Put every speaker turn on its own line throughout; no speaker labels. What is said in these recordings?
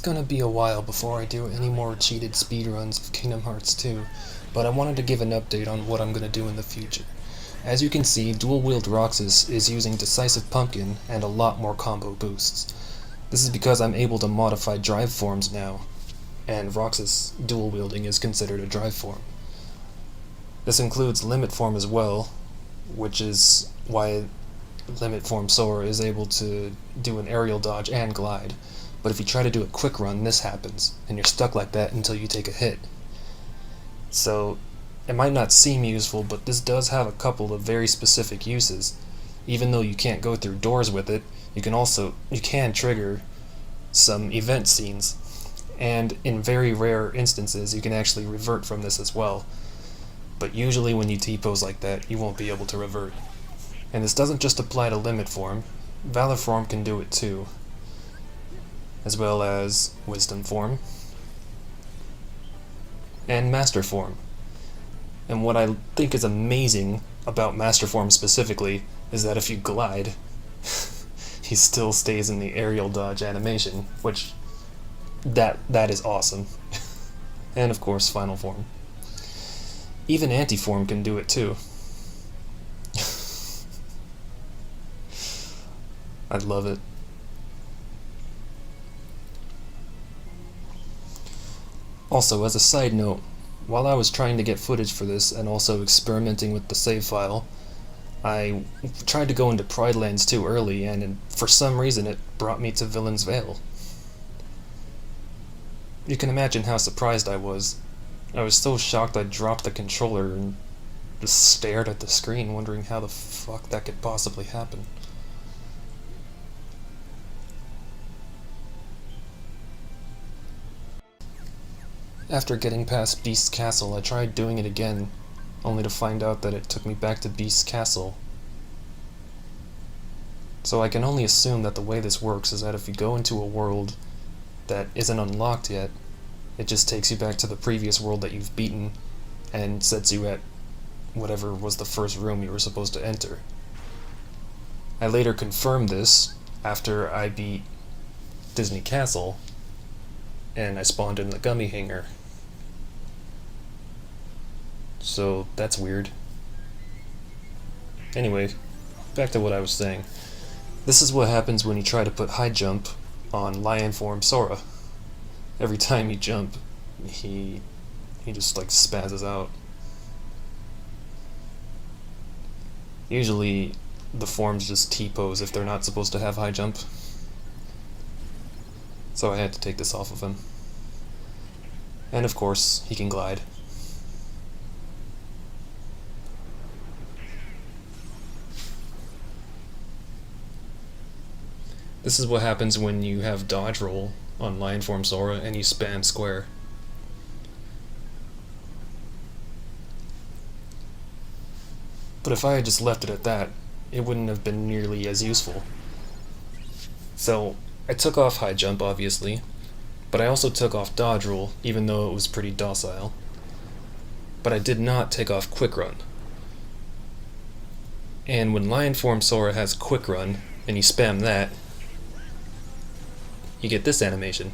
gonna be a while before I do any more cheated speedruns of Kingdom Hearts 2, but I wanted to give an update on what I'm gonna do in the future. As you can see, dual-wield Roxas is using Decisive Pumpkin and a lot more combo boosts. This is because I'm able to modify drive forms now, and Roxas dual-wielding is considered a drive form. This includes Limit Form as well, which is why Limit Form Sora is able to do an aerial dodge and glide. But if you try to do a quick run, this happens, and you're stuck like that until you take a hit. So, it might not seem useful, but this does have a couple of very specific uses. Even though you can't go through doors with it, you can trigger some event scenes. And in very rare instances, you can actually revert from this as well. But usually when you T-pose like that, you won't be able to revert. And this doesn't just apply to Limit Form, Valor Form can do it too, as well as Wisdom Form, and Master Form. And what I think is amazing about Master Form specifically is that if you glide, he still stays in the aerial dodge animation, which that is awesome. And of course, Final Form. Even Anti-Form can do it too. I love it. Also, as a side note, while I was trying to get footage for this and also experimenting with the save file, I tried to go into Pride Lands too early, and for some reason it brought me to Villain's Vale. You can imagine how surprised I was. I was so shocked I dropped the controller and just stared at the screen, wondering how the fuck that could possibly happen. After getting past Beast's Castle, I tried doing it again, only to find out that it took me back to Beast's Castle. So I can only assume that the way this works is that if you go into a world that isn't unlocked yet, it just takes you back to the previous world that you've beaten and sets you at whatever was the first room you were supposed to enter. I later confirmed this after I beat Disney Castle, and I spawned in the gummy hanger. So that's weird. Anyway, back to what I was saying. This is what happens when you try to put high jump on Lion Form Sora. Every time you jump, he just like spazzes out. Usually the forms just T-pose if they're not supposed to have high jump. So I had to take this off of him. And of course, he can glide. This is what happens when you have dodge roll on Lion Form Sora and you spam square. But if I had just left it at that, it wouldn't have been nearly as useful. So I took off high jump, obviously, but I also took off dodge roll, even though it was pretty docile. But I did not take off quick run. And when Lion Form Sora has quick run, and you spam that, you get this animation.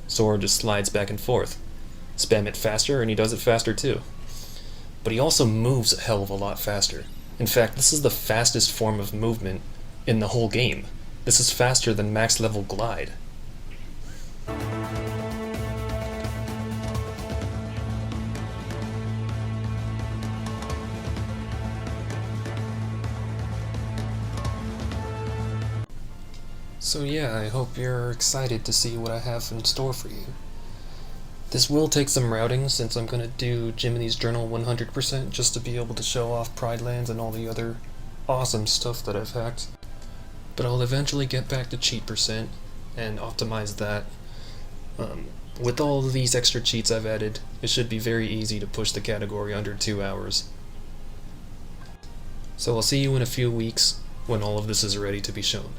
Sora just slides back and forth. Spam it faster, and he does it faster too. But he also moves a hell of a lot faster. In fact, this is the fastest form of movement in the whole game. This is faster than max level glide. So yeah, I hope you're excited to see what I have in store for you. This will take some routing since I'm gonna do Jiminy's Journal 100% just to be able to show off Pride Lands and all the other awesome stuff that I've hacked. But I'll eventually get back to cheat percent and optimize that. With all of these extra cheats I've added, it should be very easy to push the category under 2 hours. So I'll see you in a few weeks when all of this is ready to be shown.